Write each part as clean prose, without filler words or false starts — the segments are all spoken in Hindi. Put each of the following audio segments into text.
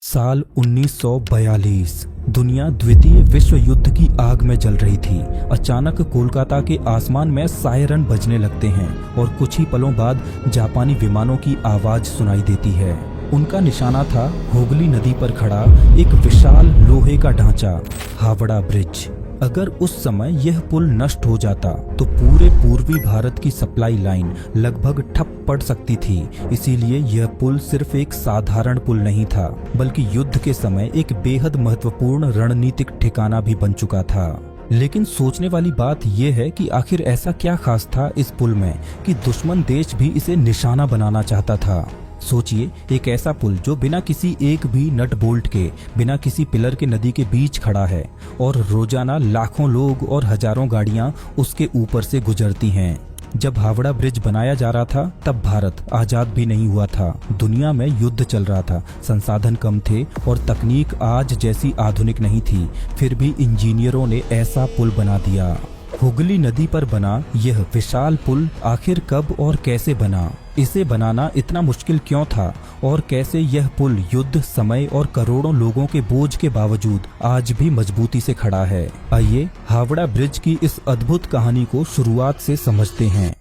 साल 1942 दुनिया द्वितीय विश्व युद्ध की आग में जल रही थी। अचानक कोलकाता के आसमान में सायरन बजने लगते हैं और कुछ ही पलों बाद जापानी विमानों की आवाज सुनाई देती है। उनका निशाना था हुगली नदी पर खड़ा एक विशाल लोहे का ढांचा, हावड़ा ब्रिज। अगर उस समय यह पुल नष्ट हो जाता तो पूरे पूर्वी भारत की सप्लाई लाइन लगभग ठप पड़ सकती थी। इसीलिए यह पुल सिर्फ एक साधारण पुल नहीं था, बल्कि युद्ध के समय एक बेहद महत्वपूर्ण रणनीतिक ठिकाना भी बन चुका था। लेकिन सोचने वाली बात यह है कि आखिर ऐसा क्या खास था इस पुल में कि दुश्मन देश भी इसे निशाना बनाना चाहता था। सोचिए, एक ऐसा पुल जो बिना किसी एक भी नट बोल्ट के, बिना किसी पिलर के नदी के बीच खड़ा है और रोजाना लाखों लोग और हजारों गाड़ियां उसके ऊपर से गुजरती हैं। जब हावड़ा ब्रिज बनाया जा रहा था तब भारत आजाद भी नहीं हुआ था। दुनिया में युद्ध चल रहा था, संसाधन कम थे और तकनीक आज जैसी आधुनिक नहीं थी। फिर भी इंजीनियरों ने ऐसा पुल बना दिया। हुगली नदी पर बना यह विशाल पुल आखिर कब और कैसे बना? इसे बनाना इतना मुश्किल क्यों था और कैसे यह पुल युद्ध, समय और करोड़ों लोगों के बोझ के बावजूद आज भी मजबूती से खड़ा है? आइए हावड़ा ब्रिज की इस अद्भुत कहानी को शुरुआत से समझते हैं।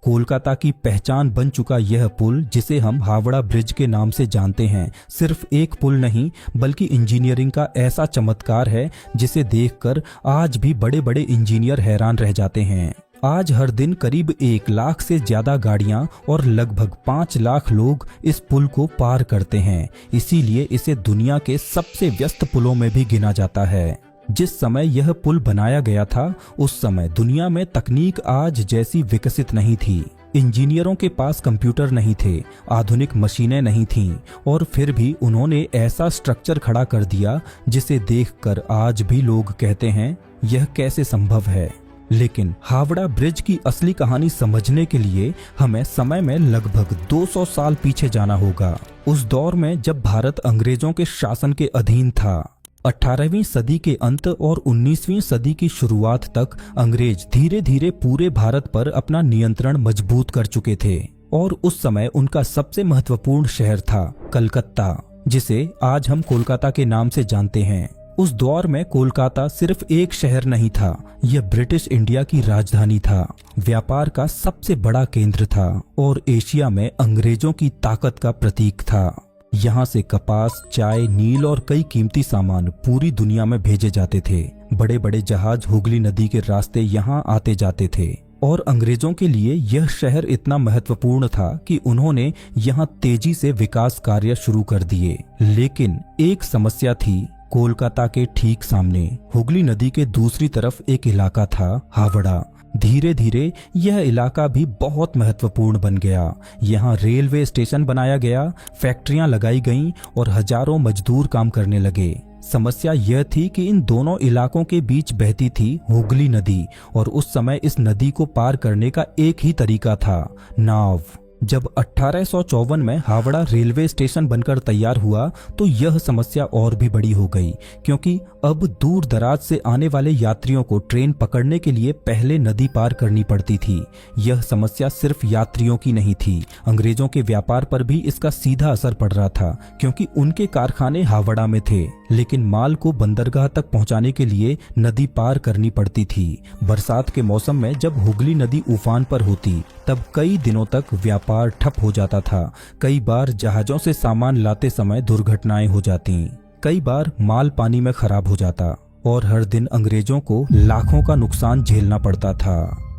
कोलकाता की पहचान बन चुका यह पुल, जिसे हम हावड़ा ब्रिज के नाम से जानते हैं, सिर्फ एक पुल नहीं बल्कि इंजीनियरिंग का ऐसा चमत्कार है जिसे देखकर आज भी बड़े बड़े इंजीनियर हैरान रह जाते हैं। आज हर दिन करीब 1 लाख से ज्यादा गाड़ियां और लगभग 5 लाख लोग इस पुल को पार करते हैं। इसीलिए इसे दुनिया के सबसे व्यस्त पुलों में भी गिना जाता है। जिस समय यह पुल बनाया गया था उस समय दुनिया में तकनीक आज जैसी विकसित नहीं थी। इंजीनियरों के पास कंप्यूटर नहीं थे, आधुनिक मशीनें नहीं थीं, और फिर भी उन्होंने ऐसा स्ट्रक्चर खड़ा कर दिया जिसे देखकर आज भी लोग कहते हैं, यह कैसे संभव है। लेकिन हावड़ा ब्रिज की असली कहानी समझने के लिए हमें समय में लगभग 200 साल पीछे जाना होगा। उस दौर में जब भारत अंग्रेजों के शासन के अधीन था। 18वीं सदी के अंत और 19वीं सदी की शुरुआत तक अंग्रेज धीरे धीरे पूरे भारत पर अपना नियंत्रण मजबूत कर चुके थे और उस समय उनका सबसे महत्वपूर्ण शहर था कलकत्ता, जिसे आज हम कोलकाता के नाम से जानते हैं। उस दौर में कोलकाता सिर्फ एक शहर नहीं था, यह ब्रिटिश इंडिया की राजधानी था, व्यापार का सबसे बड़ा केंद्र था और एशिया में अंग्रेजों की ताकत का प्रतीक था। यहाँ से कपास, चाय, नील और कई कीमती सामान पूरी दुनिया में भेजे जाते थे। बड़े बड़े जहाज हुगली नदी के रास्ते यहाँ आते जाते थे और अंग्रेजों के लिए यह शहर इतना महत्वपूर्ण था कि उन्होंने यहाँ तेजी से विकास कार्य शुरू कर दिए। लेकिन एक समस्या थी। कोलकाता के ठीक सामने हुगली नदी के दूसरी तरफ एक इलाका था, हावड़ा। धीरे धीरे यह इलाका भी बहुत महत्वपूर्ण बन गया। यहाँ रेलवे स्टेशन बनाया गया, फैक्ट्रियां लगाई गईं और हजारों मजदूर काम करने लगे। समस्या यह थी कि इन दोनों इलाकों के बीच बहती थी हुगली नदी और उस समय इस नदी को पार करने का एक ही तरीका था, नाव। जब 1854 में हावड़ा रेलवे स्टेशन बनकर तैयार हुआ तो यह समस्या और भी बड़ी हो गई, क्योंकि अब दूर दराज से आने वाले यात्रियों को ट्रेन पकड़ने के लिए पहले नदी पार करनी पड़ती थी। यह समस्या सिर्फ यात्रियों की नहीं थी, अंग्रेजों के व्यापार पर भी इसका सीधा असर पड़ रहा था, क्योंकि उनके कारखाने हावड़ा में थे, लेकिन माल को बंदरगाह तक पहुंचाने के लिए नदी पार करनी पड़ती थी। बरसात के मौसम में जब हुगली नदी उफान पर होती तब कई दिनों तक व्यापार ठप हो जाता था। कई बार जहाजों से सामान लाते समय दुर्घटनाएं हो जाती, कई बार माल पानी में खराब हो जाता और हर दिन अंग्रेजों को लाखों का नुकसान झेलना पड़ता था।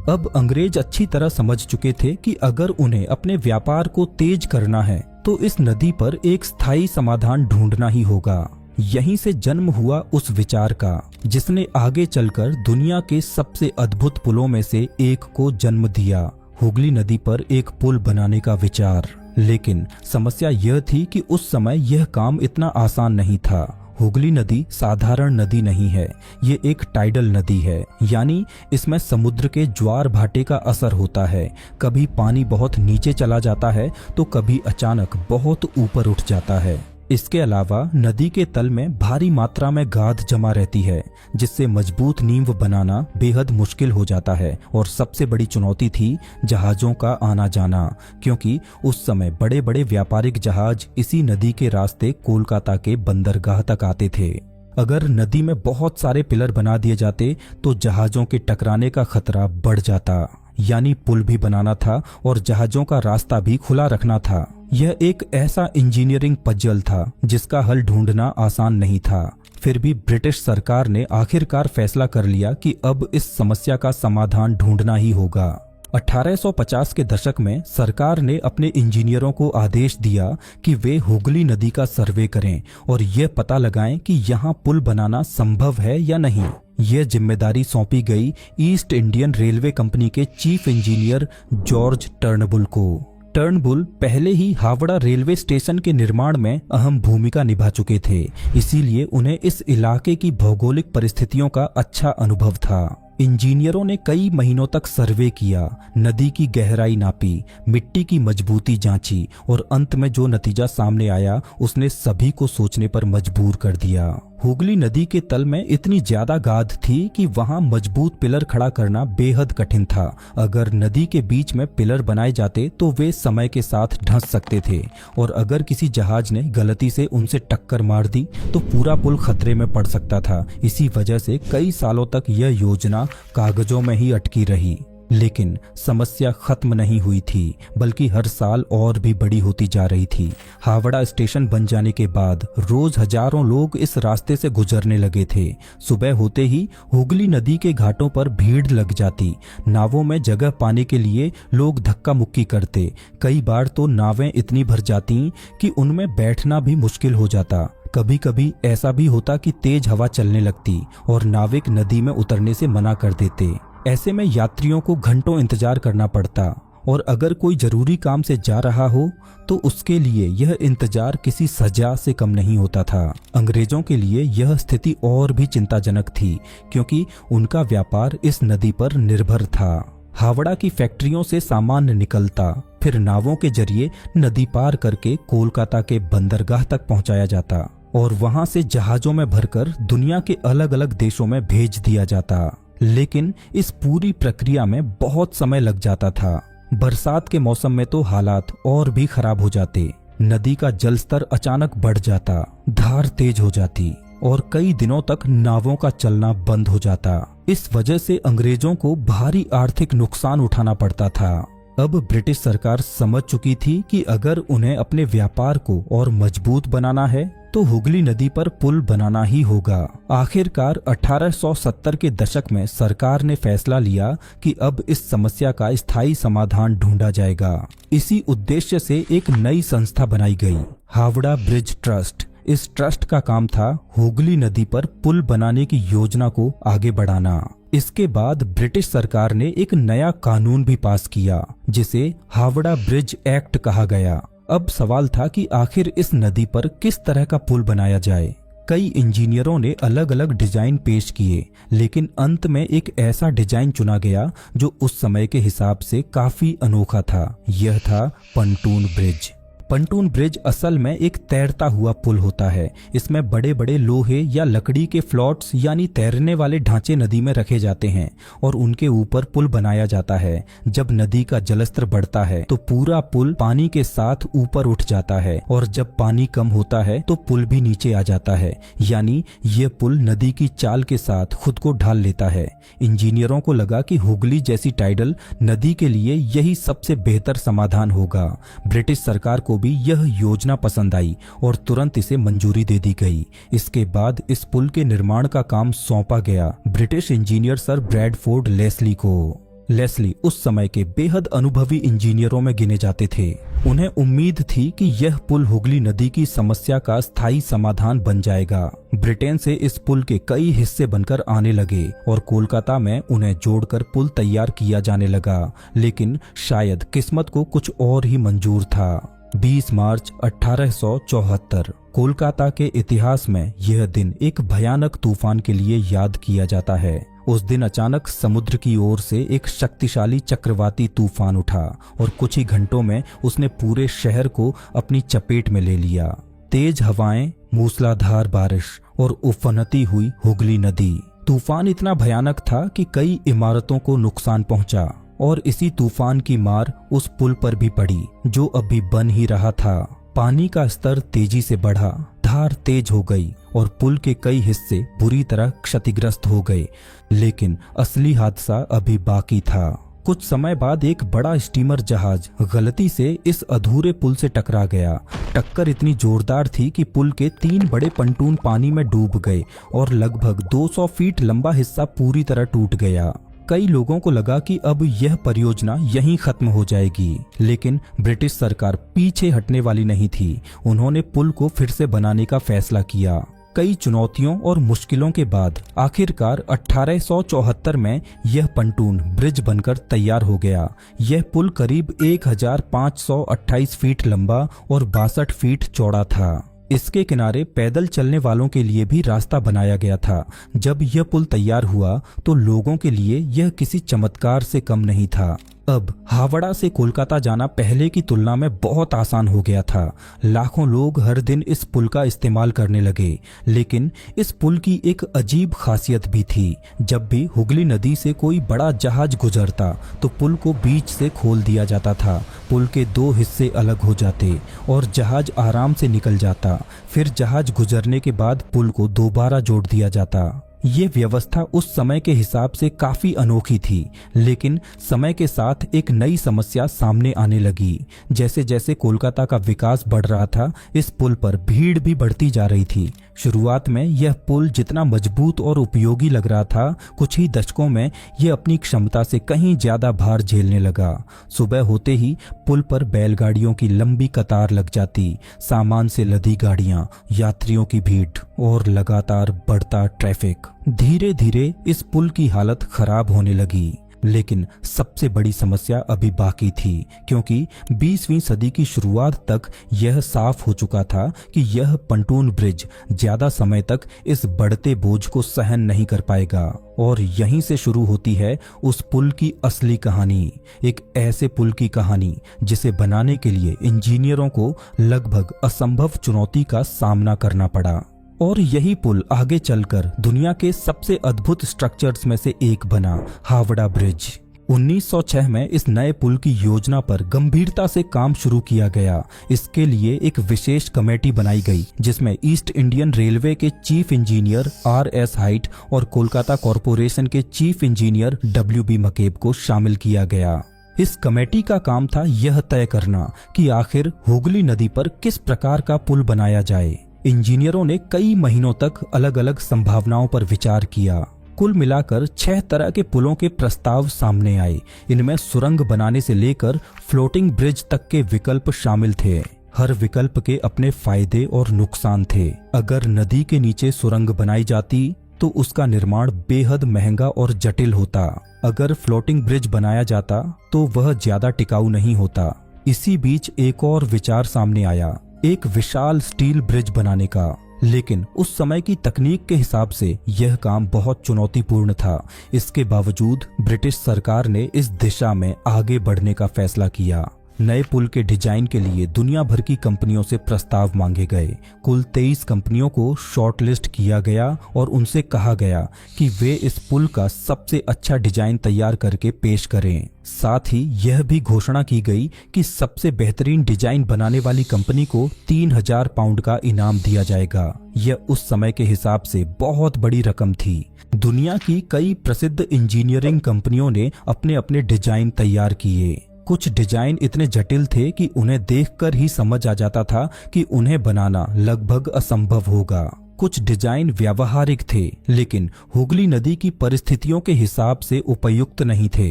अब अंग्रेज अच्छी तरह समझ चुके थे कि अगर उन्हें अपने व्यापार को तेज करना है तो इस नदी पर एक स्थायी समाधान ढूंढना ही होगा। यहीं से जन्म हुआ उस विचार का जिसने आगे चलकर दुनिया के सबसे अद्भुत पुलों में से एक को जन्म दिया, हुगली नदी पर एक पुल बनाने का विचार। लेकिन समस्या यह थी कि उस समय यह काम इतना आसान नहीं था। हुगली नदी साधारण नदी नहीं है, ये एक टाइडल नदी है, यानी इसमें समुद्र के ज्वार भाटे का असर होता है। कभी पानी बहुत नीचे चला जाता है तो कभी अचानक बहुत ऊपर उठ जाता है। इसके अलावा नदी के तल में भारी मात्रा में गाद जमा रहती है, जिससे मजबूत नींव बनाना बेहद मुश्किल हो जाता है। और सबसे बड़ी चुनौती थी जहाजों का आना जाना, क्योंकि उस समय बड़े बड़े व्यापारिक जहाज इसी नदी के रास्ते कोलकाता के बंदरगाह तक आते थे। अगर नदी में बहुत सारे पिलर बना दिए जाते तो जहाजों के टकराने का खतरा बढ़ जाता, यानी पुल भी बनाना था और जहाजों का रास्ता भी खुला रखना था। यह एक ऐसा इंजीनियरिंग पजल था जिसका हल ढूंढना आसान नहीं था। फिर भी ब्रिटिश सरकार ने आखिरकार फैसला कर लिया कि अब इस समस्या का समाधान ढूंढना ही होगा। 1850 के दशक में सरकार ने अपने इंजीनियरों को आदेश दिया कि वे हुगली नदी का सर्वे करें और यह पता लगाएं कि यहाँ पुल बनाना संभव है या नहीं। यह जिम्मेदारी सौंपी गई ईस्ट इंडियन रेलवे कंपनी के चीफ इंजीनियर जॉर्ज टर्नबुल को। टर्नबुल पहले ही हावड़ा रेलवे स्टेशन के निर्माण में अहम भूमिका निभा चुके थे, इसीलिए उन्हें इस इलाके की भौगोलिक परिस्थितियों का अच्छा अनुभव था। इंजीनियरों ने कई महीनों तक सर्वे किया, नदी की गहराई नापी, मिट्टी की मजबूती जांची और अंत में जो नतीजा सामने आया उसने सभी को सोचने पर मजबूर कर दिया। हुगली नदी के तल में इतनी ज्यादा गाद थी कि वहां मजबूत पिलर खड़ा करना बेहद कठिन था। अगर नदी के बीच में पिलर बनाए जाते तो वे समय के साथ धंस सकते थे और अगर किसी जहाज ने गलती से उनसे टक्कर मार दी तो पूरा पुल खतरे में पड़ सकता था। इसी वजह से कई सालों तक यह योजना कागजों में ही अटकी रही। लेकिन समस्या खत्म नहीं हुई थी, बल्कि हर साल और भी बड़ी होती जा रही थी। हावड़ा स्टेशन बन जाने के बाद रोज हजारों लोग इस रास्ते से गुजरने लगे थे। सुबह होते ही हुगली नदी के घाटों पर भीड़ लग जाती। नावों में जगह पाने के लिए लोग धक्का मुक्की करते। कई बार तो नावें इतनी भर जाती कि उनमें बैठना भी मुश्किल हो जाता। कभी कभी ऐसा भी होता कि तेज हवा चलने लगती और नाविक नदी में उतरने से मना कर देते। ऐसे में यात्रियों को घंटों इंतजार करना पड़ता और अगर कोई जरूरी काम से जा रहा हो तो उसके लिए यह इंतजार किसी सजा से कम नहीं होता था। अंग्रेजों के लिए यह स्थिति और भी चिंताजनक थी, क्योंकि उनका व्यापार इस नदी पर निर्भर था। हावड़ा की फैक्ट्रियों से सामान निकलता, फिर नावों के जरिए नदी पार करके कोलकाता के बंदरगाह तक पहुंचाया जाता और वहां से जहाजों में भरकर दुनिया के अलग अलग देशों में भेज दिया जाता। लेकिन इस पूरी प्रक्रिया में बहुत समय लग जाता था। बरसात के मौसम में तो हालात और भी खराब हो जाते। नदी का जल स्तर अचानक बढ़ जाता, धार तेज हो जाती और कई दिनों तक नावों का चलना बंद हो जाता। इस वजह से अंग्रेजों को भारी आर्थिक नुकसान उठाना पड़ता था। अब ब्रिटिश सरकार समझ चुकी थी कि अगर उन्हें अपने व्यापार को और मजबूत बनाना है तो हुगली नदी पर पुल बनाना ही होगा। आखिरकार 1870 के दशक में सरकार ने फैसला लिया कि अब इस समस्या का स्थायी समाधान ढूंढा जाएगा। इसी उद्देश्य से एक नई संस्था बनाई गई, हावड़ा ब्रिज ट्रस्ट। इस ट्रस्ट का काम था हुगली नदी पर पुल बनाने की योजना को आगे बढ़ाना। इसके बाद ब्रिटिश सरकार ने एक नया कानून भी पास किया, जिसे हावड़ा ब्रिज एक्ट कहा गया। अब सवाल था कि आखिर इस नदी पर किस तरह का पुल बनाया जाए। कई इंजीनियरों ने अलग अलग डिजाइन पेश किए, लेकिन अंत में एक ऐसा डिजाइन चुना गया जो उस समय के हिसाब से काफी अनोखा था। यह था पंटून ब्रिज। पंटून ब्रिज असल में एक तैरता हुआ पुल होता है। इसमें बड़े बड़े लोहे या लकड़ी के फ्लोट्स यानी तैरने वाले ढांचे नदी में रखे जाते हैं और उनके ऊपर पुल बनाया जाता है। जब नदी का जलस्तर बढ़ता है तो पूरा पुल पानी के साथ ऊपर उठ जाता है और जब पानी कम होता है तो पुल भी नीचे आ जाता है, यानी ये पुल नदी की चाल के साथ खुद को ढाल लेता है। इंजीनियरों को लगा कि हुगली जैसी टाइडल नदी के लिए यही सबसे बेहतर समाधान होगा। ब्रिटिश सरकार को भी यह योजना पसंद आई और तुरंत इसे मंजूरी दे दी गई। इसके बाद इस पुल के निर्माण का काम सौंपा गया British engineer sir Bradford Leslie को। लेस्ली उस समय के बेहद अनुभवी इंजीनियरों में गिने जाते थे। उन्हें उम्मीद थी कि यह पुल हुगली नदी की समस्या का स्थायी समाधान बन जाएगा। ब्रिटेन से इस पुल के कई हिस्से बनकर आने लगे और कोलकाता में उन्हें जोड़कर पुल तैयार किया जाने लगा, लेकिन शायद किस्मत को कुछ और ही मंजूर था। 20 मार्च 1874 कोलकाता के इतिहास में यह दिन एक भयानक तूफान के लिए याद किया जाता है। उस दिन अचानक समुद्र की ओर से एक शक्तिशाली चक्रवाती तूफान उठा और कुछ ही घंटों में उसने पूरे शहर को अपनी चपेट में ले लिया। तेज हवाएं, मूसलाधार बारिश और उफनती हुई हुगली नदी। तूफान इतना भयानक था कि कई इमारतों को नुकसान पहुंचा और इसी तूफान की मार उस पुल पर भी पड़ी जो अभी बन ही रहा था। पानी का स्तर तेजी से बढ़ा, धार तेज हो गई और पुल के कई हिस्से बुरी तरह क्षतिग्रस्त हो गए। लेकिन असली हादसा अभी बाकी था। कुछ समय बाद एक बड़ा स्टीमर जहाज गलती से इस अधूरे पुल से टकरा गया। टक्कर इतनी जोरदार थी कि पुल के 3 बड़े पंटून पानी में डूब गए और लगभग 200 फीट लंबा हिस्सा पूरी तरह टूट गया। कई लोगों को लगा कि अब यह परियोजना यहीं खत्म हो जाएगी, लेकिन ब्रिटिश सरकार पीछे हटने वाली नहीं थी। उन्होंने पुल को फिर से बनाने का फैसला किया। कई चुनौतियों और मुश्किलों के बाद आखिरकार 1874 में यह पंटून ब्रिज बनकर तैयार हो गया। यह पुल करीब 1528 फीट लंबा और 62 फीट चौड़ा था। इसके किनारे पैदल चलने वालों के लिए भी रास्ता बनाया गया था। जब यह पुल तैयार हुआ तो लोगों के लिए यह किसी चमत्कार से कम नहीं था। अब हावड़ा से कोलकाता जाना पहले की तुलना में बहुत आसान हो गया था। लाखों लोग हर दिन इस पुल का इस्तेमाल करने लगे। लेकिन इस पुल की एक अजीब खासियत भी थी। जब भी हुगली नदी से कोई बड़ा जहाज गुजरता तो पुल को बीच से खोल दिया जाता था। पुल के 2 हिस्से अलग हो जाते और जहाज आराम से निकल जाता। फिर जहाज गुजरने के बाद पुल को दोबारा जोड़ दिया जाता। ये व्यवस्था उस समय के हिसाब से काफी अनोखी थी, लेकिन समय के साथ एक नई समस्या सामने आने लगी। जैसे जैसे कोलकाता का विकास बढ़ रहा था, इस पुल पर भीड़ भी बढ़ती जा रही थी। शुरुआत में यह पुल जितना मजबूत और उपयोगी लग रहा था, कुछ ही दशकों में यह अपनी क्षमता से कहीं ज्यादा भार झेलने लगा। सुबह होते ही पुल पर बैलगाड़ियों की लंबी कतार लग जाती, सामान से लदी गाड़ियां, यात्रियों की भीड़ और लगातार बढ़ता ट्रैफिक। धीरे धीरे इस पुल की हालत खराब होने लगी। लेकिन सबसे बड़ी समस्या अभी बाकी थी, क्योंकि 20वीं सदी की शुरुआत तक यह साफ हो चुका था कि यह पंटून ब्रिज ज्यादा समय तक इस बढ़ते बोझ को सहन नहीं कर पाएगा। और यहीं से शुरू होती है उस पुल की असली कहानी। एक ऐसे पुल की कहानी जिसे बनाने के लिए इंजीनियरों को लगभग असंभव चुनौती का सामना करना पड़ा। और यही पुल आगे चलकर दुनिया के सबसे अद्भुत स्ट्रक्चर्स में से एक बना, हावड़ा ब्रिज। 1906 में इस नए पुल की योजना पर गंभीरता से काम शुरू किया गया। इसके लिए एक विशेष कमेटी बनाई गई, जिसमें ईस्ट इंडियन रेलवे के चीफ इंजीनियर RS हाइट और कोलकाता कॉरपोरेशन के चीफ इंजीनियर WB मकेब को शामिल किया गया। इस कमेटी का काम था यह तय करना कि आखिर हुगली नदी पर किस प्रकार का पुल बनाया जाए। इंजीनियरों ने कई महीनों तक अलग अलग संभावनाओं पर विचार किया। कुल मिलाकर 6 तरह के पुलों के प्रस्ताव सामने आए। इनमें सुरंग बनाने से लेकर फ्लोटिंग ब्रिज तक के विकल्प शामिल थे। हर विकल्प के अपने फायदे और नुकसान थे। अगर नदी के नीचे सुरंग बनाई जाती तो उसका निर्माण बेहद महंगा और जटिल होता। अगर फ्लोटिंग ब्रिज बनाया जाता तो वह ज्यादा टिकाऊ नहीं होता। इसी बीच एक और विचार सामने आया, एक विशाल स्टील ब्रिज बनाने का। लेकिन उस समय की तकनीक के हिसाब से यह काम बहुत चुनौतीपूर्ण था। इसके बावजूद ब्रिटिश सरकार ने इस दिशा में आगे बढ़ने का फैसला किया। नए पुल के डिजाइन के लिए दुनिया भर की कंपनियों से प्रस्ताव मांगे गए। कुल 23 कंपनियों को शॉर्टलिस्ट किया गया और उनसे कहा गया कि वे इस पुल का सबसे अच्छा डिजाइन तैयार करके पेश करें। साथ ही यह भी घोषणा की गई कि सबसे बेहतरीन डिजाइन बनाने वाली कंपनी को 3000 पाउंड का इनाम दिया जाएगा। यह उस समय के हिसाब से बहुत बड़ी रकम थी। दुनिया की कई प्रसिद्ध इंजीनियरिंग कंपनियों ने अपने अपने डिजाइन तैयार किए। कुछ डिजाइन इतने जटिल थे कि उन्हें देखकर ही समझ आ जाता था कि उन्हें बनाना लगभग असंभव होगा। कुछ डिजाइन व्यावहारिक थे, लेकिन हुगली नदी की परिस्थितियों के हिसाब से उपयुक्त नहीं थे।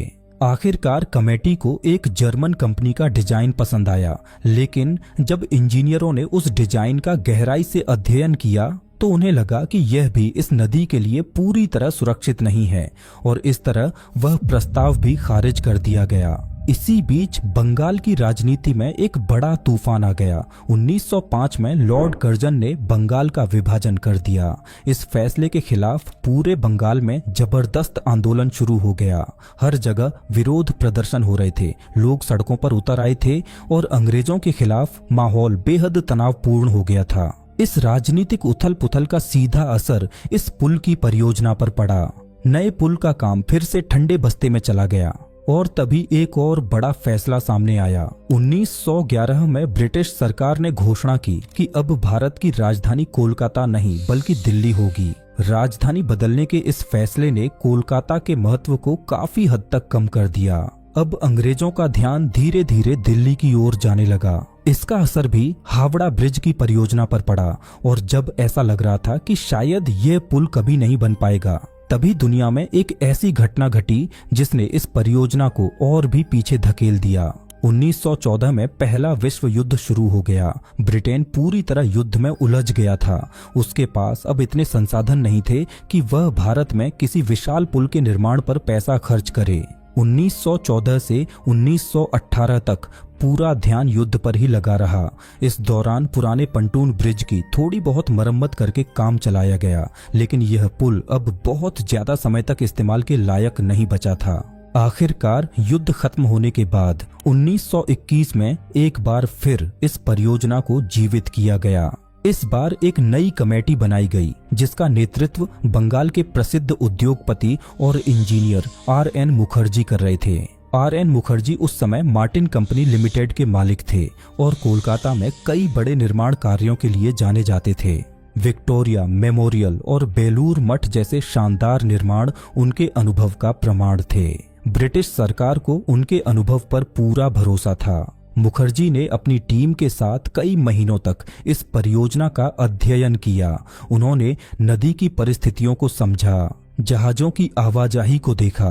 आखिरकार कमेटी को एक जर्मन कंपनी का डिजाइन पसंद आया, लेकिन जब इंजीनियरों ने उस डिजाइन का गहराई से अध्ययन किया तो उन्हें लगा कि यह भी इस नदी के लिए पूरी तरह सुरक्षित नहीं है और इस तरह वह प्रस्ताव भी खारिज कर दिया गया। इसी बीच बंगाल की राजनीति में एक बड़ा तूफान आ गया। 1905 में लॉर्ड कर्जन ने बंगाल का विभाजन कर दिया। इस फैसले के खिलाफ पूरे बंगाल में जबरदस्त आंदोलन शुरू हो गया। हर जगह विरोध प्रदर्शन हो रहे थे, लोग सड़कों पर उतर आए थे और अंग्रेजों के खिलाफ माहौल बेहद तनावपूर्ण हो गया था। इस राजनीतिक उथल पुथल का सीधा असर इस पुल की परियोजना पर पड़ा। नए पुल का काम फिर से ठंडे बस्ते में चला गया और तभी एक और बड़ा फैसला सामने आया। 1911 में ब्रिटिश सरकार ने घोषणा की कि अब भारत की राजधानी कोलकाता नहीं बल्कि दिल्ली होगी। राजधानी बदलने के इस फैसले ने कोलकाता के महत्व को काफी हद तक कम कर दिया। अब अंग्रेजों का ध्यान धीरे धीरे दिल्ली की ओर जाने लगा। इसका असर भी हावड़ा ब्रिज की परियोजना पर पड़ा और जब ऐसा लग रहा था कि शायद यह पुल कभी नहीं बन पाएगा, तभी दुनिया में एक ऐसी घटना घटी जिसने इस परियोजना को और भी पीछे धकेल दिया। 1914 में पहला विश्व युद्ध शुरू हो गया। ब्रिटेन पूरी तरह युद्ध में उलझ गया था। उसके पास अब इतने संसाधन नहीं थे कि वह भारत में किसी विशाल पुल के निर्माण पर पैसा खर्च करे। 1914 से 1918 तक पूरा ध्यान युद्ध पर ही लगा रहा। इस दौरान पुराने पंटून ब्रिज की थोड़ी बहुत मरम्मत करके काम चलाया गया, लेकिन यह पुल अब बहुत ज्यादा समय तक इस्तेमाल के लायक नहीं बचा था। आखिरकार युद्ध खत्म होने के बाद 1921 में एक बार फिर इस परियोजना को जीवित किया गया। इस बार एक नई कमेटी बनाई गई जिसका नेतृत्व बंगाल के प्रसिद्ध उद्योगपति और इंजीनियर R.N. मुखर्जी कर रहे थे। R.N. मुखर्जी उस समय मार्टिन कंपनी लिमिटेड के मालिक थे और कोलकाता में कई बड़े निर्माण कार्यों के लिए जाने जाते थे। विक्टोरिया मेमोरियल और बेलूर मठ जैसे शानदार निर्माण उनके अनुभव का प्रमाण थे। ब्रिटिश सरकार को उनके अनुभव पर पूरा भरोसा था। मुखर्जी ने अपनी टीम के साथ कई महीनों तक इस परियोजना का अध्ययन किया। उन्होंने नदी की परिस्थितियों को समझा, जहाजों की आवाजाही को देखा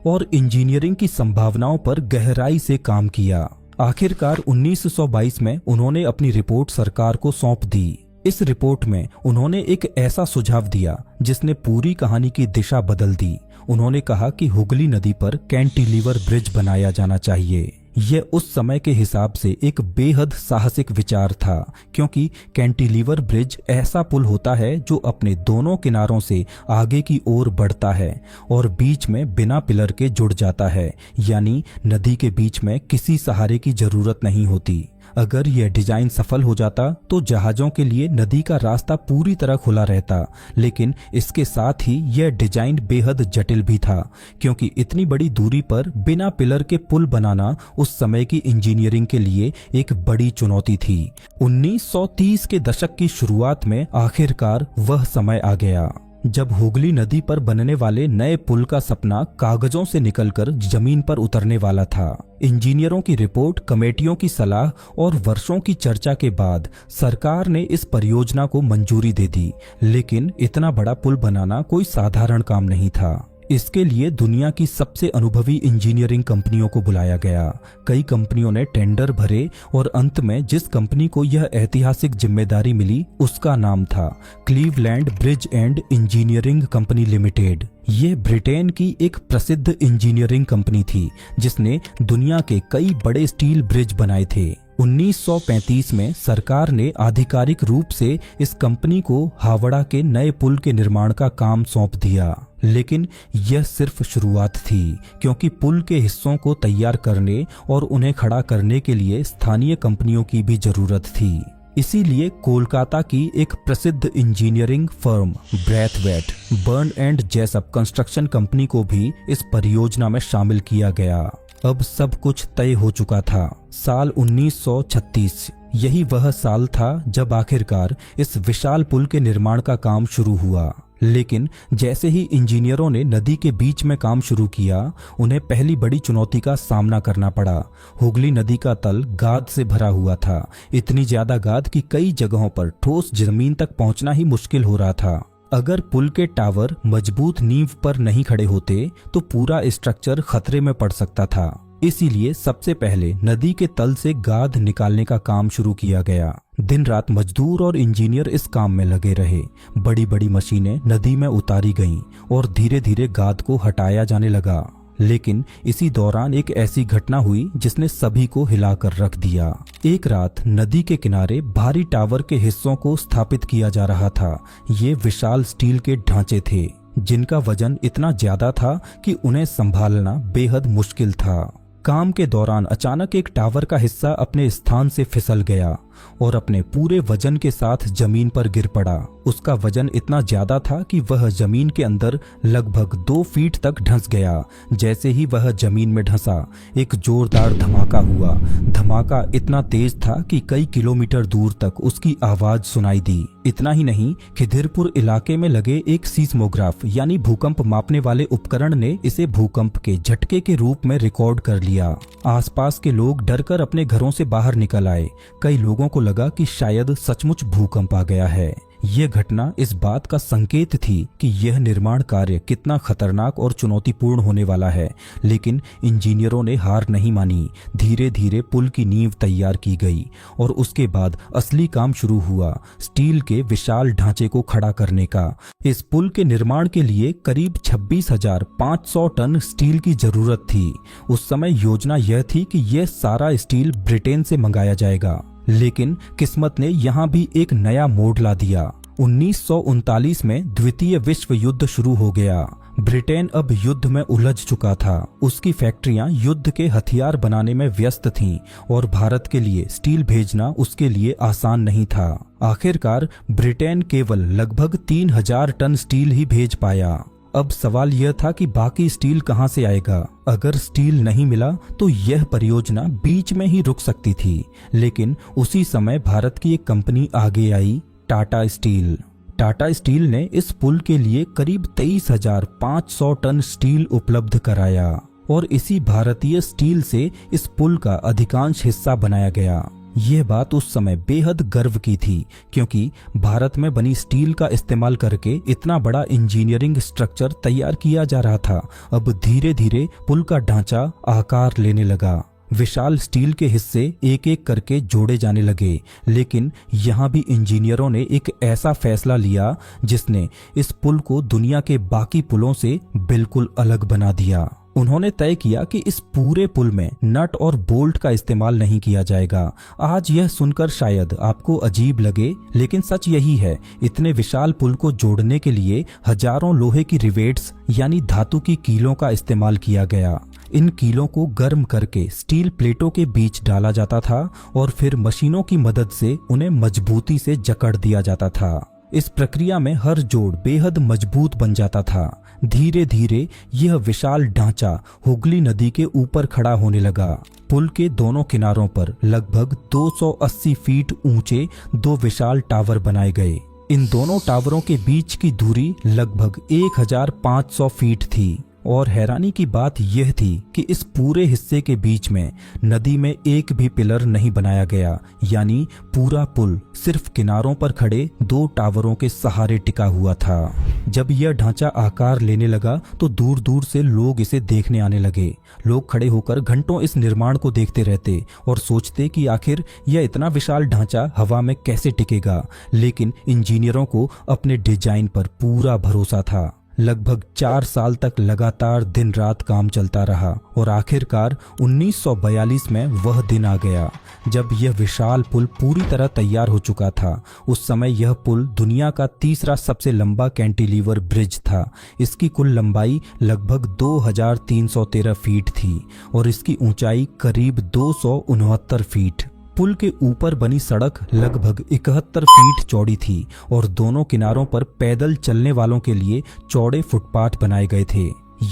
और इंजीनियरिंग की संभावनाओं पर गहराई से काम किया। आखिरकार 1922 में उन्होंने अपनी रिपोर्ट सरकार को सौंप दी। इस रिपोर्ट में उन्होंने एक ऐसा सुझाव दिया जिसने पूरी कहानी की दिशा बदल दी। उन्होंने कहा कि हुगली नदी पर कैंटिलीवर ब्रिज बनाया जाना चाहिए। यह उस समय के हिसाब से एक बेहद साहसिक विचार था, क्योंकि कैंटिलीवर ब्रिज ऐसा पुल होता है जो अपने दोनों किनारों से आगे की ओर बढ़ता है और बीच में बिना पिलर के जुड़ जाता है, यानी नदी के बीच में किसी सहारे की जरूरत नहीं होती। अगर यह डिजाइन सफल हो जाता तो जहाजों के लिए नदी का रास्ता पूरी तरह खुला रहता, लेकिन इसके साथ ही यह डिजाइन बेहद जटिल भी था, क्योंकि इतनी बड़ी दूरी पर बिना पिलर के पुल बनाना उस समय की इंजीनियरिंग के लिए एक बड़ी चुनौती थी। 1930 के दशक की शुरुआत में आखिरकार वह समय आ गया जब हुगली नदी पर बनने वाले नए पुल का सपना कागजों से निकलकर जमीन पर उतरने वाला था। इंजीनियरों की रिपोर्ट, कमेटियों की सलाह और वर्षों की चर्चा के बाद सरकार ने इस परियोजना को मंजूरी दे दी। लेकिन इतना बड़ा पुल बनाना कोई साधारण काम नहीं था। इसके लिए दुनिया की सबसे अनुभवी इंजीनियरिंग कंपनियों को बुलाया गया। कई कंपनियों ने टेंडर भरे और अंत में जिस कंपनी को यह ऐतिहासिक जिम्मेदारी मिली उसका नाम था Cleveland bridge and engineering company limited. ये ब्रिटेन की एक प्रसिद्ध इंजीनियरिंग कंपनी थी जिसने दुनिया के कई बड़े स्टील ब्रिज बनाए थे। 1935 में सरकार ने आधिकारिक रूप से इस कंपनी को हावड़ा के नए पुल के निर्माण का काम सौंप दिया। लेकिन यह सिर्फ शुरुआत थी, क्योंकि पुल के हिस्सों को तैयार करने और उन्हें खड़ा करने के लिए स्थानीय कंपनियों की भी जरूरत थी। इसीलिए कोलकाता की एक प्रसिद्ध engineering firm Brathwaite, burn and Jessop construction company को भी इस परियोजना में शामिल किया गया। अब सब कुछ तय हो चुका था। साल 1936 यही वह साल था जब आखिरकार इस विशाल पुल के निर्माण का काम शुरू हुआ। लेकिन जैसे ही इंजीनियरों ने नदी के बीच में काम शुरू किया, उन्हें पहली बड़ी चुनौती का सामना करना पड़ा। हुगली नदी का तल गाद से भरा हुआ था, इतनी ज्यादा गाद कि कई जगहों पर ठोस जमीन तक पहुंचना ही मुश्किल हो रहा था। अगर पुल के टावर मजबूत नींव पर नहीं खड़े होते तो पूरा स्ट्रक्चर खतरे में पड़ सकता था। इसीलिए सबसे पहले नदी के तल से गाद निकालने का काम शुरू किया गया। दिन रात मजदूर और इंजीनियर इस काम में लगे रहे। बड़ी बड़ी मशीनें नदी में उतारी गईं और धीरे धीरे गाद को हटाया जाने लगा। लेकिन इसी दौरान एक ऐसी घटना हुई जिसने सभी को हिलाकर रख दिया। एक रात नदी के किनारे भारी टावर के हिस्सों को स्थापित किया जा रहा था। ये विशाल स्टील के ढांचे थे जिनका वजन इतना ज्यादा था कि उन्हें संभालना बेहद मुश्किल था। काम के दौरान अचानक एक टावर का हिस्सा अपने स्थान से फिसल गया और अपने पूरे वजन के साथ जमीन पर गिर पड़ा। उसका वजन इतना ज्यादा था कि वह जमीन के अंदर लगभग 2 फीट तक धंस गया। जैसे ही वह जमीन में धंसा, एक जोरदार धमाका हुआ। धमाका इतना तेज था कि कई किलोमीटर दूर तक उसकी आवाज सुनाई दी। इतना ही नहीं, खिदिरपुर इलाके में लगे एक सीस्मोग्राफ यानी भूकंप मापने वाले उपकरण ने इसे भूकंप के झटके के रूप में रिकॉर्ड कर लिया। आसपास के लोग डरकर अपने घरों से बाहर निकल आए। कई लोगों को लगा कि शायद सचमुच भूकंप आ गया है। यह घटना इस बात का संकेत थी कि यह निर्माण कार्य कितना खतरनाक और चुनौतीपूर्ण होने वाला है। लेकिन इंजीनियरों ने हार नहीं मानी। धीरे धीरे पुल की नींव तैयार की गई और उसके बाद असली काम शुरू हुआ, स्टील के विशाल ढांचे को खड़ा करने का। इस पुल के निर्माण के लिए करीब 26,500 टन स्टील की जरूरत थी। उस समय योजना यह थी कि यह सारा स्टील ब्रिटेन से मंगाया जाएगा, लेकिन किस्मत ने यहाँ भी एक नया मोड़ ला दिया। 1939 में द्वितीय विश्व युद्ध शुरू हो गया। ब्रिटेन अब युद्ध में उलझ चुका था। उसकी फैक्ट्रियां युद्ध के हथियार बनाने में व्यस्त थीं और भारत के लिए स्टील भेजना उसके लिए आसान नहीं था। आखिरकार ब्रिटेन केवल लगभग 3,000 टन स्टील ही भेज पाया। अब सवाल यह था कि बाकी स्टील कहां से आएगा। अगर स्टील नहीं मिला तो यह परियोजना बीच में ही रुक सकती थी। लेकिन उसी समय भारत की एक कंपनी आगे आई, टाटा स्टील। टाटा स्टील ने इस पुल के लिए करीब 23,500 टन स्टील उपलब्ध कराया और इसी भारतीय स्टील से इस पुल का अधिकांश हिस्सा बनाया गया। यह बात उस समय बेहद गर्व की थी, क्योंकि भारत में बनी स्टील का इस्तेमाल करके इतना बड़ा इंजीनियरिंग स्ट्रक्चर तैयार किया जा रहा था। अब धीरे धीरे पुल का ढांचा आकार लेने लगा। विशाल स्टील के हिस्से एक एक करके जोड़े जाने लगे। लेकिन यहाँ भी इंजीनियरों ने एक ऐसा फैसला लिया जिसने इस पुल को दुनिया के बाकी पुलों से बिल्कुल अलग बना दिया। उन्होंने तय किया कि इस पूरे पुल में नट और बोल्ट का इस्तेमाल नहीं किया जाएगा। आज यह सुनकर शायद आपको अजीब लगे, लेकिन सच यही है। इतने विशाल पुल को जोड़ने के लिए हजारों लोहे की रिवेट्स यानी धातु की कीलों का इस्तेमाल किया गया। इन कीलों को गर्म करके स्टील प्लेटों के बीच डाला जाता था और फिर मशीनों की मदद से उन्हें मजबूती से जकड़ दिया जाता था। इस प्रक्रिया में हर जोड़ बेहद मजबूत बन जाता था। धीरे धीरे यह विशाल ढांचा हुगली नदी के ऊपर खड़ा होने लगा। पुल के दोनों किनारों पर लगभग 280 फीट ऊंचे 2 विशाल टावर बनाए गए। इन दोनों टावरों के बीच की दूरी लगभग 1,500 फीट थी। और हैरानी की बात यह थी कि इस पूरे हिस्से के बीच में नदी में एक भी पिलर नहीं बनाया गया, यानी पूरा पुल सिर्फ किनारों पर खड़े 2 टावरों के सहारे टिका हुआ था। जब यह ढांचा आकार लेने लगा तो दूर दूर से लोग इसे देखने आने लगे। लोग खड़े होकर घंटों इस निर्माण को देखते रहते और सोचते कि आखिर यह इतना विशाल ढांचा हवा में कैसे टिकेगा। लेकिन इंजीनियरों को अपने डिजाइन पर पूरा भरोसा था। लगभग 4 साल तक लगातार दिन रात काम चलता रहा और आखिरकार 1942 में वह दिन आ गया जब यह विशाल पुल पूरी तरह तैयार हो चुका था। उस समय यह पुल दुनिया का तीसरा सबसे लंबा कैंटिलीवर ब्रिज था। इसकी कुल लंबाई लगभग 2,313 फीट थी और इसकी ऊंचाई करीब 269 फीट। पुल के ऊपर बनी सड़क लगभग 71 फीट चौड़ी थी और दोनों किनारों पर पैदल चलने वालों के लिए चौड़े फुटपाथ बनाए गए थे।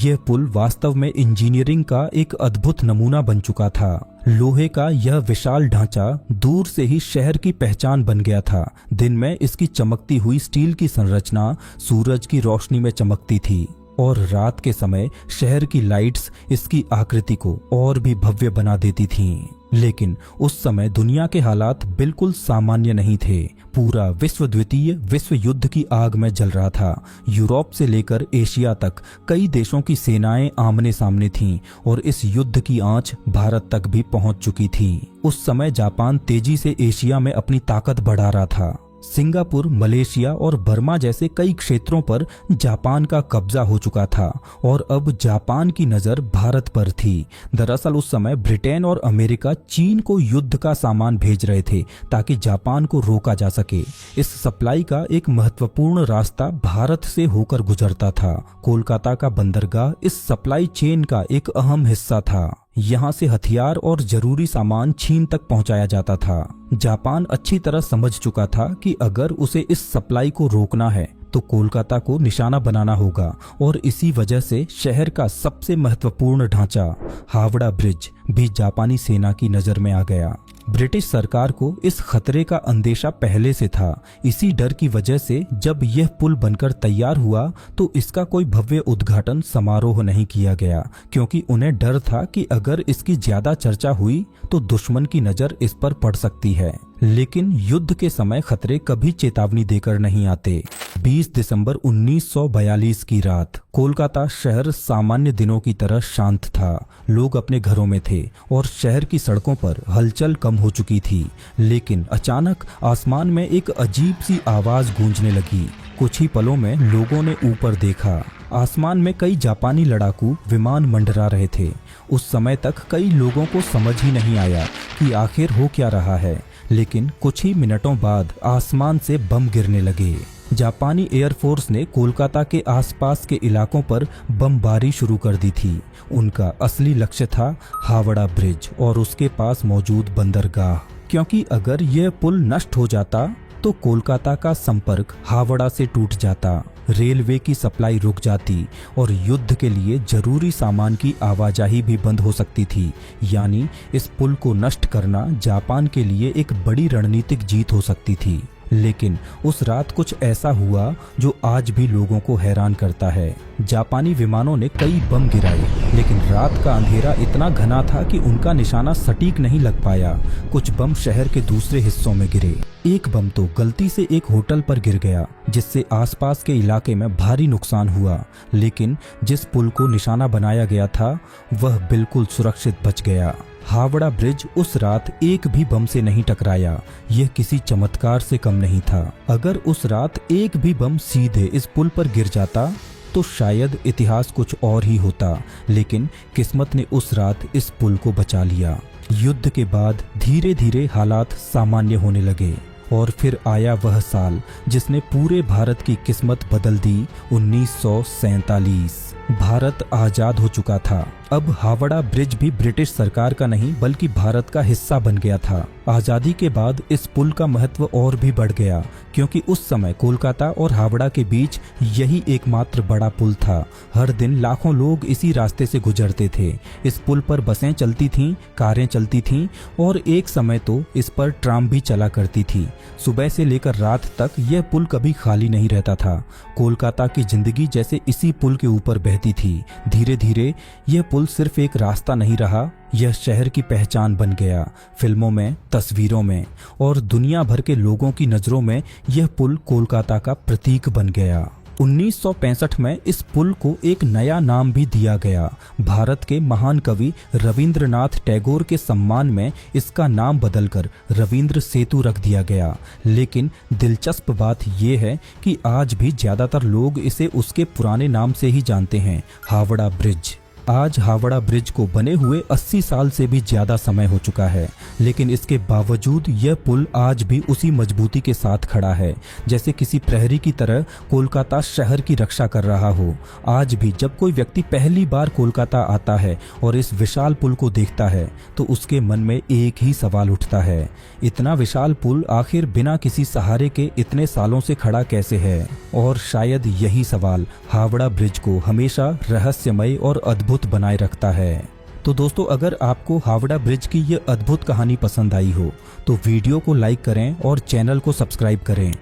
यह पुल वास्तव में इंजीनियरिंग का एक अद्भुत नमूना बन चुका था। लोहे का यह विशाल ढांचा दूर से ही शहर की पहचान बन गया था। दिन में इसकी चमकती हुई स्टील की संरचना सूरज की रोशनी में चमकती थी और रात के समय शहर की लाइट्स इसकी आकृति को और भी भव्य बना देती थीं। लेकिन उस समय दुनिया के हालात बिल्कुल सामान्य नहीं थे। पूरा विश्व द्वितीय विश्व युद्ध की आग में जल रहा था। यूरोप से लेकर एशिया तक कई देशों की सेनाएं आमने सामने थीं और इस युद्ध की आंच भारत तक भी पहुंच चुकी थी। उस समय जापान तेजी से एशिया में अपनी ताकत बढ़ा रहा था सिंगापुर, मलेशिया और बर्मा जैसे कई क्षेत्रों पर जापान का कब्जा हो चुका था और अब जापान की नज़र भारत पर थी। दरअसल उस समय ब्रिटेन और अमेरिका चीन को युद्ध का सामान भेज रहे थे ताकि जापान को रोका जा सके। इस सप्लाई का एक महत्वपूर्ण रास्ता भारत से होकर गुजरता था। कोलकाता का बंदरगाह इस सप्लाई चेन का एक अहम हिस्सा था। यहाँ से हथियार और जरूरी सामान चीन तक पहुंचाया जाता था। जापान अच्छी तरह समझ चुका था कि अगर उसे इस सप्लाई को रोकना है तो कोलकाता को निशाना बनाना होगा और इसी वजह से शहर का सबसे महत्वपूर्ण ढांचा हावड़ा ब्रिज भी जापानी सेना की नजर में आ गया। ब्रिटिश सरकार को इस खतरे का अंदेशा पहले से था। इसी डर की वजह से जब यह पुल बनकर तैयार हुआ तो इसका कोई भव्य उद्घाटन समारोह नहीं किया गया, क्योंकि उन्हें डर था कि अगर इसकी ज्यादा चर्चा हुई तो दुश्मन की नजर इस पर पड़ सकती है। लेकिन युद्ध के समय खतरे कभी चेतावनी देकर नहीं आते। 20 दिसंबर 1942 की रात कोलकाता शहर सामान्य दिनों की तरह शांत था। लोग अपने घरों में थे और शहर की सड़कों पर हलचल कम हो चुकी थी। लेकिन अचानक आसमान में एक अजीब सी आवाज गूंजने लगी। कुछ ही पलों में लोगों ने ऊपर देखा। आसमान में कई जापानी लड़ाकू विमान मंडरा रहे थे। उस समय तक कई लोगों को समझ ही नहीं आया कि आखिर हो क्या रहा है। लेकिन कुछ ही मिनटों बाद आसमान से बम गिरने लगे। जापानी एयरफोर्स ने कोलकाता के आसपास के इलाकों पर बमबारी शुरू कर दी थी। उनका असली लक्ष्य था हावड़ा ब्रिज और उसके पास मौजूद बंदरगाह, क्योंकि अगर यह पुल नष्ट हो जाता तो कोलकाता का संपर्क हावड़ा से टूट जाता, रेलवे की सप्लाई रुक जाती और युद्ध के लिए जरूरी सामान की आवाजाही भी बंद हो सकती थी। यानी इस पुल को नष्ट करना जापान के लिए एक बड़ी रणनीतिक जीत हो सकती थी। लेकिन उस रात कुछ ऐसा हुआ जो आज भी लोगों को हैरान करता है। जापानी विमानों ने कई बम गिराए, लेकिन रात का अंधेरा इतना घना था कि उनका निशाना सटीक नहीं लग पाया। कुछ बम शहर के दूसरे हिस्सों में गिरे। एक बम तो गलती से एक होटल पर गिर गया, जिससे आसपास के इलाके में भारी नुकसान हुआ। लेकिन जिस पुल को निशाना बनाया गया था वह बिल्कुल सुरक्षित बच गया। हावड़ा ब्रिज उस रात एक भी बम से नहीं टकराया। यह किसी चमत्कार से कम नहीं था। अगर उस रात एक भी बम सीधे इस पुल पर गिर जाता तो शायद इतिहास कुछ और ही होता। लेकिन किस्मत ने उस रात इस पुल को बचा लिया। युद्ध के बाद धीरे धीरे हालात सामान्य होने लगे और फिर आया वह साल जिसने पूरे भारत की किस्मत बदल दी। 1947 भारत आजाद हो चुका था। अब हावड़ा ब्रिज भी ब्रिटिश सरकार का नहीं बल्कि भारत का हिस्सा बन गया था। आजादी के बाद इस पुल का महत्व और भी बढ़ गया, क्योंकि उस समय कोलकाता और हावड़ा के बीच यही एकमात्र बड़ा पुल था। हर दिन लाखों लोग इसी रास्ते से गुजरते थे। इस पुल पर बसें चलती थीं, कारें चलती थीं और एक समय तो इस पर ट्राम भी चला करती थी। सुबह से लेकर रात तक यह पुल कभी खाली नहीं रहता था। कोलकाता की जिंदगी जैसे इसी पुल के ऊपर बहती थी। धीरे धीरे यह पुल सिर्फ एक रास्ता नहीं रहा, यह शहर की पहचान बन गया। फिल्मों में, तस्वीरों में और दुनिया भर के लोगों की नजरों में यह पुल कोलकाता का प्रतीक बन गया। 1965 में इस पुल को एक नया नाम भी दिया गया। भारत के महान कवि रविंद्रनाथ टैगोर के सम्मान में इसका नाम बदलकर रविंद्र सेतु रख दिया गया। लेकिन दिलचस्प बात यह है कि आज भी ज्यादातर लोग इसे उसके पुराने नाम से ही जानते हैं, हावड़ा ब्रिज। आज हावड़ा ब्रिज को बने हुए 80 साल से भी ज्यादा समय हो चुका है, लेकिन इसके बावजूद यह पुल आज भी उसी मजबूती के साथ खड़ा है, जैसे किसी प्रहरी की तरह कोलकाता शहर की रक्षा कर रहा हो। आज भी जब कोई व्यक्ति पहली बार कोलकाता आता है और इस विशाल पुल को देखता है तो उसके मन में एक ही सवाल उठता है, इतना विशाल पुल आखिर बिना किसी सहारे के इतने सालों से खड़ा कैसे है? और शायद यही सवाल हावड़ा ब्रिज को हमेशा रहस्यमय और अद्भुत बनाए रखता है। तो दोस्तों, अगर आपको हावड़ा ब्रिज की ये अद्भुत कहानी पसंद आई हो तो वीडियो को लाइक करें और चैनल को सब्सक्राइब करें।